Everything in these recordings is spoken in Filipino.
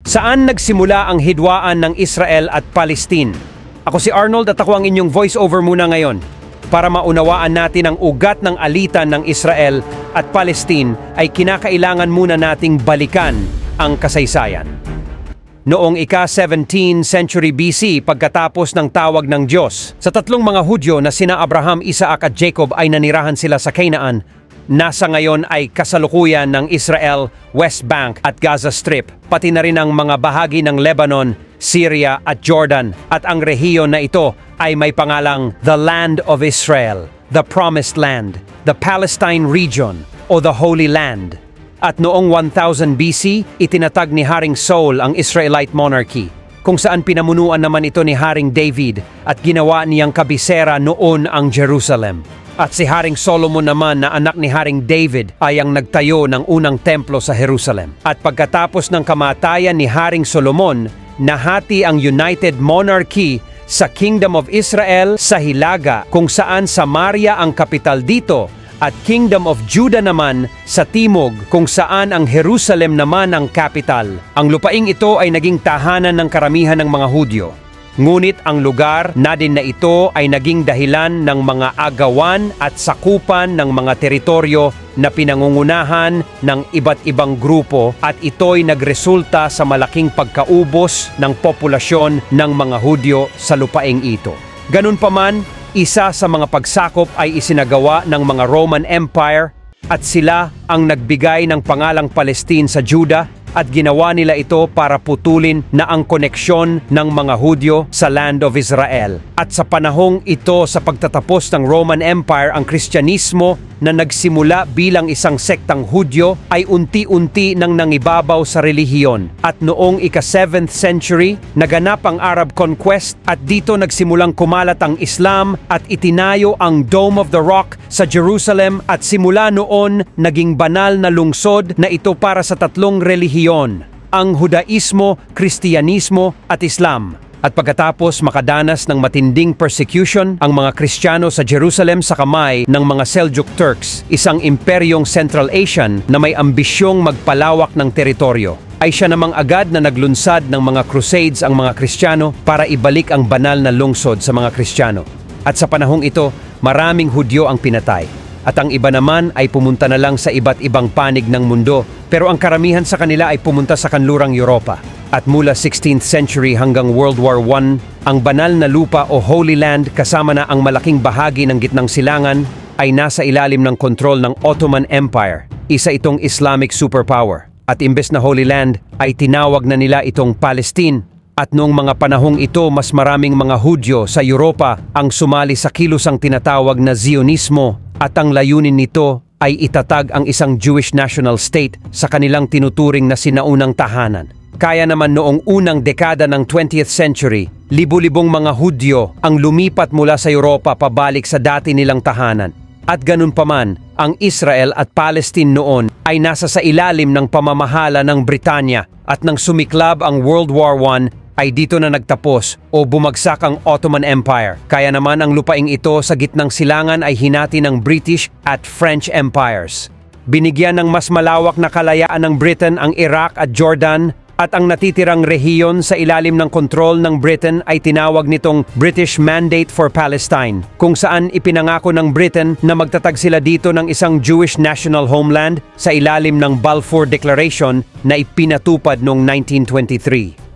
Saan nagsimula ang hidwaan ng Israel at Palestine? Ako si Arnold at ako ang inyong voiceover muna ngayon. Para maunawaan natin ang ugat ng alitan ng Israel at Palestine ay kinakailangan muna nating balikan ang kasaysayan. Noong ika-17th century BC, pagkatapos ng tawag ng Diyos, sa tatlong mga Hudyo na sina Abraham, Isaac at Jacob ay nanirahan sila sa Canaan. Nasa ngayon ay kasalukuyan ng Israel, West Bank at Gaza Strip, pati na rin ang mga bahagi ng Lebanon, Syria at Jordan. At ang rehiyon na ito ay may pangalang The Land of Israel, The Promised Land, The Palestine Region o The Holy Land. At noong 1000 BC, itinatag ni Haring Saul ang Israelite monarchy, kung saan pinamunuan naman ito ni Haring David at ginawa niyang kabisera noon ang Jerusalem. At si Haring Solomon naman na anak ni Haring David ay ang nagtayo ng unang templo sa Jerusalem. At pagkatapos ng kamatayan ni Haring Solomon, nahati ang United Monarchy sa Kingdom of Israel sa Hilaga, kung saan Samaria ang kapital dito, at Kingdom of Judah naman sa Timog, kung saan ang Jerusalem naman ang kapital. Ang lupaing ito ay naging tahanan ng karamihan ng mga Hudyo. Ngunit ang lugar na din na ito ay naging dahilan ng mga agawan at sakupan ng mga teritoryo na pinangungunahan ng iba't ibang grupo, at ito'y nagresulta sa malaking pagkaubos ng populasyon ng mga Hudyo sa lupaing ito. Ganun pa man, isa sa mga pagsakop ay isinagawa ng mga Roman Empire at sila ang nagbigay ng pangalang Palestine sa Judah, at ginawa nila ito para putulin na ang koneksyon ng mga Hudyo sa Land of Israel. At sa panahong ito, sa pagtatapos ng Roman Empire, ang Kristyanismo na nagsimula bilang isang sektang Hudyo ay unti-unti nang nangibabaw sa relihiyon. At noong ika-7th century, naganap ang Arab Conquest at dito nagsimulang kumalat ang Islam at itinayo ang Dome of the Rock sa Jerusalem, at simula noon naging banal na lungsod na ito para sa tatlong relihiyon, ang Hudaismo, Kristyanismo at Islam. At pagkatapos makadanas ng matinding persecution ang mga Kristiyano sa Jerusalem sa kamay ng mga Seljuk Turks, isang imperyong Central Asian na may ambisyong magpalawak ng teritoryo, ay siya namang agad na naglunsad ng mga crusades ang mga Kristiyano para ibalik ang banal na lungsod sa mga Kristiyano. At sa panahong ito, maraming Hudyo ang pinatay, at ang iba naman ay pumunta na lang sa iba't ibang panig ng mundo, pero ang karamihan sa kanila ay pumunta sa kanlurang Europa. At mula 16th century hanggang World War I, ang banal na lupa o Holy Land kasama na ang malaking bahagi ng gitnang silangan ay nasa ilalim ng kontrol ng Ottoman Empire, isa itong Islamic superpower. At imbes na Holy Land ay tinawag na nila itong Palestine. At noong mga panahong ito, mas maraming mga Hudyo sa Europa ang sumali sa kilosang tinatawag na Zionismo, at ang layunin nito ay itatag ang isang Jewish national state sa kanilang tinuturing na sinaunang tahanan. Kaya naman noong unang dekada ng 20th century, libu-libong mga Hudyo ang lumipat mula sa Europa pabalik sa dati nilang tahanan. At ganun pa man, ang Israel at Palestine noon ay nasa sa ilalim ng pamamahala ng Britanya, at nang sumiklab ang World War I ay dito na nagtapos o bumagsak ang Ottoman Empire. Kaya naman ang lupaing ito sa gitnang silangan ay hinati ng British at French empires. Binigyan ng mas malawak na kalayaan ng Britain ang Iraq at Jordan, at ang natitirang rehiyon sa ilalim ng kontrol ng Britain ay tinawag nitong British Mandate for Palestine, kung saan ipinangako ng Britain na magtatag sila dito ng isang Jewish national homeland sa ilalim ng Balfour Declaration na ipinatupad noong 1923.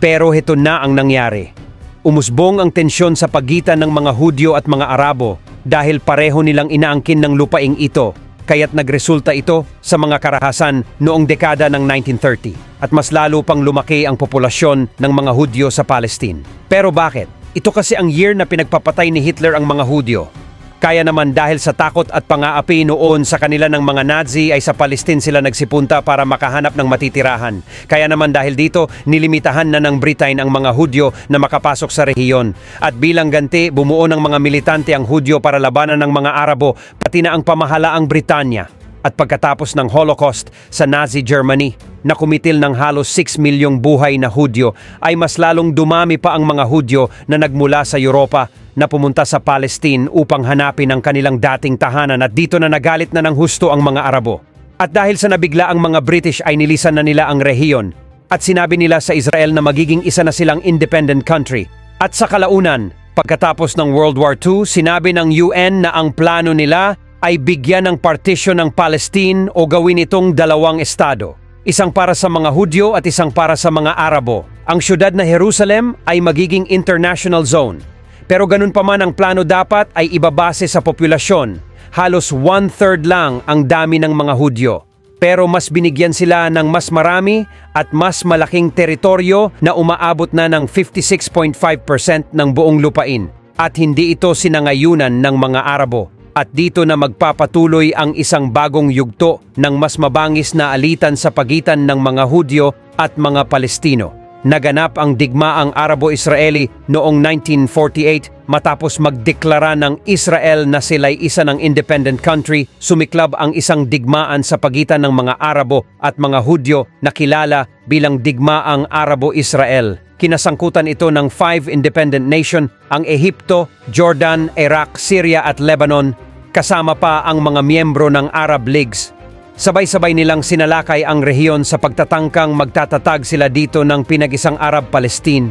Pero heto na ang nangyari. Umusbong ang tensyon sa pagitan ng mga Hudyo at mga Arabo dahil pareho nilang inaangkin ng lupaing ito, kaya't nagresulta ito sa mga karahasan noong dekada ng 1930 at mas lalo pang lumaki ang populasyon ng mga Hudyo sa Palestine. Pero bakit? Ito kasi ang year na pinagpapatay ni Hitler ang mga Hudyo. Kaya naman dahil sa takot at pang-aapi noon sa kanila ng mga Nazi ay sa Palestine sila nagsipunta para makahanap ng matitirahan. Kaya naman dahil dito nilimitahan na ng Britain ang mga Hudyo na makapasok sa rehiyon. At bilang ganti bumuo ng mga militante ang Hudyo para labanan ng mga Arabo pati na ang pamahalaang Britanya. At pagkatapos ng Holocaust sa Nazi Germany na kumitil ng halos 6 milyong buhay na Hudyo, ay mas lalong dumami pa ang mga Hudyo na nagmula sa Europa na pumunta sa Palestine upang hanapin ang kanilang dating tahanan, at dito na nagalit na ng husto ang mga Arabo. At dahil sa nabigla ang mga British ay nilisan na nila ang rehiyon, At sinabi nila sa Israel na magiging isa na silang independent country. At sa kalaunan, pagkatapos ng World War II, sinabi ng UN na ang plano nila ay bigyan ng partition ng Palestine o gawin itong dalawang estado. Isang para sa mga Hudyo at isang para sa mga Arabo. Ang syudad na Jerusalem ay magiging international zone. Pero ganun pa man ang plano dapat ay ibabase sa populasyon. Halos 1/3 lang ang dami ng mga Hudyo. Pero mas binigyan sila ng mas marami at mas malaking teritoryo na umaabot na ng 56.5% ng buong lupain. At hindi ito sinangayunan ng mga Arabo. At dito na magpapatuloy ang isang bagong yugto ng mas mabangis na alitan sa pagitan ng mga Hudyo at mga Palestino. Naganap ang digmaang Arabo-Israeli noong 1948 matapos magdeklara ng Israel na sila'y isa ng independent country, sumiklab ang isang digmaan sa pagitan ng mga Arabo at mga Hudyo na kilala bilang digmaang Arabo-Israel. Kinasangkutan ito ng 5 independent nation, ang Ehipto, Jordan, Iraq, Syria at Lebanon, kasama pa ang mga miyembro ng Arab Leagues. Sabay-sabay nilang sinalakay ang rehiyon sa pagtatangkang magtatatag sila dito ng pinag-isang Arab-Palestine.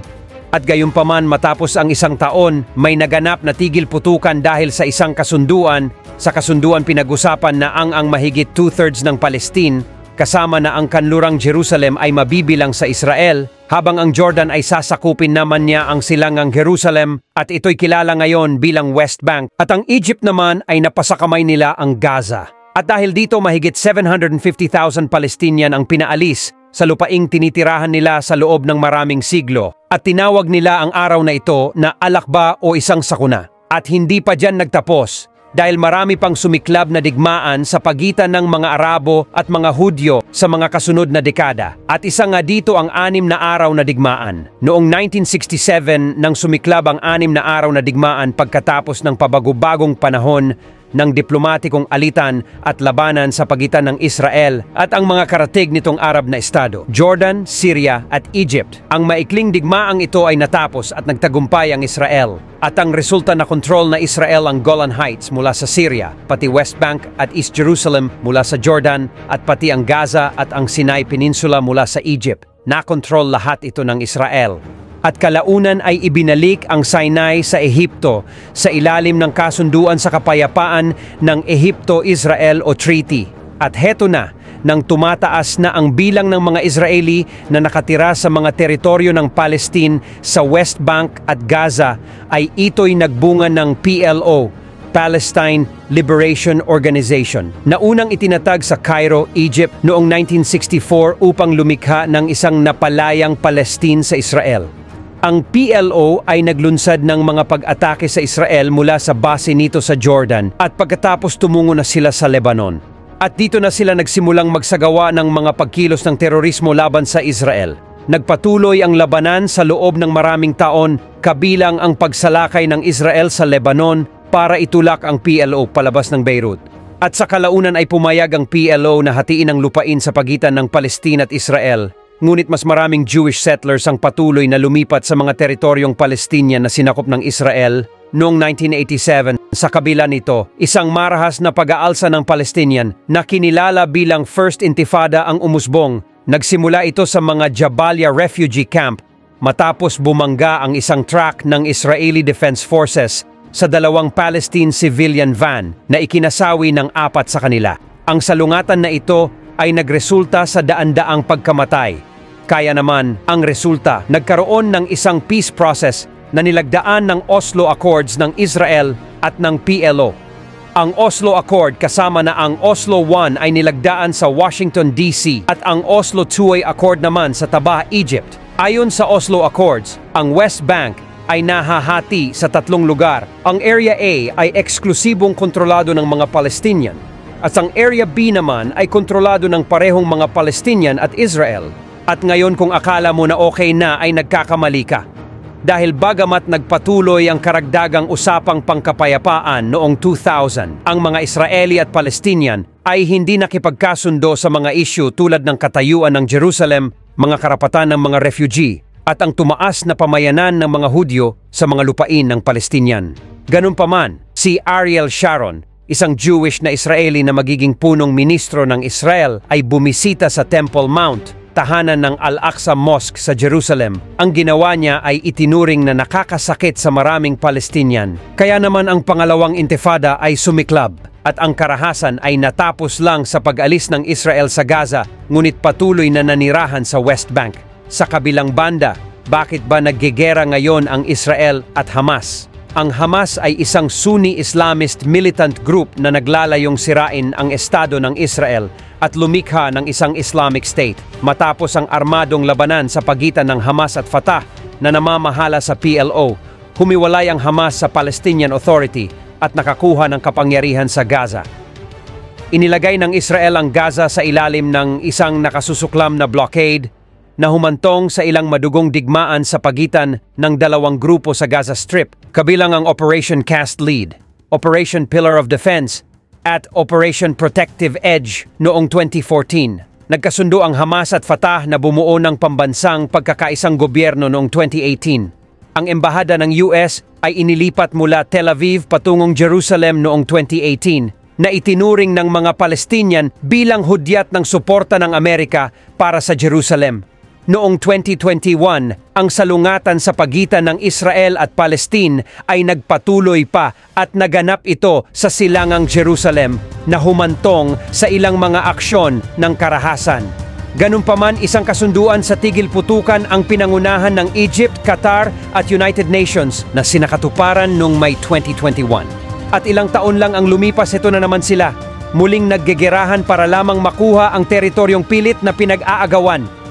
At gayunpaman matapos ang isang taon, may naganap na tigil putukan dahil sa isang kasunduan. Sa kasunduan pinag-usapan na ang mahigit 2/3 ng Palestine, kasama na ang kanlurang Jerusalem ay mabibilang sa Israel, habang ang Jordan ay sasakupin naman niya ang silangang Jerusalem at ito'y kilala ngayon bilang West Bank. At ang Egypt naman ay napasakamay nila ang Gaza. At dahil dito mahigit 750,000 Palestinian ang pinaalis sa lupaing tinitirahan nila sa loob ng maraming siglo. At tinawag nila ang araw na ito na Al-Aqba o isang sakuna. At hindi pa dyan nagtapos dahil marami pang sumiklab na digmaan sa pagitan ng mga Arabo at mga Hudyo sa mga kasunod na dekada. At isa nga dito ang 6 na araw na digmaan. Noong 1967 nang sumiklab ang 6 na araw na digmaan pagkatapos ng pabagubagong panahon ng diplomatikong alitan at labanan sa pagitan ng Israel at ang mga karatig nitong Arab na estado, Jordan, Syria at Egypt. Ang maikling digmaang ito ay natapos at nagtagumpay ang Israel. At ang resulta na kontrol na Israel ang Golan Heights mula sa Syria, pati West Bank at East Jerusalem mula sa Jordan at pati ang Gaza at ang Sinai Peninsula mula sa Egypt. Nakontrol lahat ito ng Israel. At kalaunan ay ibinalik ang Sinai sa Ehipto sa ilalim ng kasunduan sa kapayapaan ng Ehipto-Israel o Treaty. At heto na, nang tumataas na ang bilang ng mga Israeli na nakatira sa mga teritoryo ng Palestine sa West Bank at Gaza, ay ito'y nagbunga ng PLO, Palestine Liberation Organization, na unang itinatag sa Cairo, Egypt noong 1964 upang lumikha ng isang napalayang Palestine sa Israel. Ang PLO ay naglunsad ng mga pag-atake sa Israel mula sa base nito sa Jordan at pagkatapos tumungo na sila sa Lebanon. At dito na sila nagsimulang magsagawa ng mga pagkilos ng terorismo laban sa Israel. Nagpatuloy ang labanan sa loob ng maraming taon, kabilang ang pagsalakay ng Israel sa Lebanon para itulak ang PLO palabas ng Beirut. At sa kalaunan ay pumayag ang PLO na hatiin ang lupain sa pagitan ng Palestine at Israel. Ngunit mas maraming Jewish settlers ang patuloy na lumipat sa mga teritoryong Palestinian na sinakop ng Israel noong 1987. Sa kabila nito, isang marahas na pag-aalsa ng Palestinian na kinilala bilang First Intifada ang umusbong. Nagsimula ito sa mga Jabalia refugee camp matapos bumangga ang isang truck ng Israeli Defense Forces sa 2 Palestine civilian van na ikinasawi ng 4 sa kanila. Ang salungatan na ito ay nagresulta sa daan-daang pagkamatay. Kaya naman, ang resulta, nagkaroon ng isang peace process na nilagdaan ng Oslo Accords ng Israel at ng PLO. Ang Oslo Accord kasama na ang Oslo I ay nilagdaan sa Washington, D.C. at ang Oslo II Accord naman sa Taba, Egypt. Ayon sa Oslo Accords, ang West Bank ay nahahati sa 3 lugar. Ang Area A ay eksklusibong kontrolado ng mga Palestinian. At ang Area B naman ay kontrolado ng parehong mga Palestinian at Israel. At ngayon kung akala mo na okay na ay nagkakamali ka. Dahil bagamat nagpatuloy ang karagdagang usapang pangkapayapaan noong 2000, ang mga Israeli at Palestinian ay hindi nakipagkasundo sa mga issue tulad ng katayuan ng Jerusalem, mga karapatan ng mga refugee, at ang tumaas na pamayanan ng mga Hudyo sa mga lupain ng Palestinian. Ganun pa man, si Ariel Sharon, isang Jewish na Israeli na magiging punong ministro ng Israel, ay bumisita sa Temple Mount tahanan ng Al-Aqsa Mosque sa Jerusalem, ang ginawa niya ay itinuring na nakakasakit sa maraming Palestinian. Kaya naman ang pangalawang intifada ay sumiklab at ang karahasan ay natapos lang sa pag-alis ng Israel sa Gaza, ngunit patuloy na nanirahan sa West Bank. Sa kabilang banda, bakit ba naggegera ngayon ang Israel at Hamas? Ang Hamas ay isang Sunni Islamist militant group na naglalayong sirain ang estado ng Israel at lumikha ng isang Islamic State matapos ang armadong labanan sa pagitan ng Hamas at Fatah na namamahala sa PLO. Humiwalay ang Hamas sa Palestinian Authority at nakakuha ng kapangyarihan sa Gaza. Inilagay ng Israel ang Gaza sa ilalim ng isang nakasusuklam na blockade na humantong sa ilang madugong digmaan sa pagitan ng dalawang grupo sa Gaza Strip, kabilang ang Operation Cast Lead, Operation Pillar of Defense, at Operation Protective Edge noong 2014. Nagkasundo ang Hamas at Fatah na bumuo ng pambansang pagkakaisang gobyerno noong 2018. Ang embahada ng US ay inilipat mula Tel Aviv patungong Jerusalem noong 2018 na itinuring ng mga Palestinian bilang hudyat ng suporta ng Amerika para sa Jerusalem. Noong 2021, ang salungatan sa pagitan ng Israel at Palestine ay nagpatuloy pa at naganap ito sa silangang Jerusalem na humantong sa ilang mga aksyon ng karahasan. Ganunpaman, isang kasunduan sa tigil putukan ang pinangunahan ng Egypt, Qatar at United Nations na sinakatuparan noong May 2021. At ilang taon lang ang lumipas, ito na naman sila. Muling naggegerahan para lamang makuha ang teritoryong pilit na pinag-aagawan.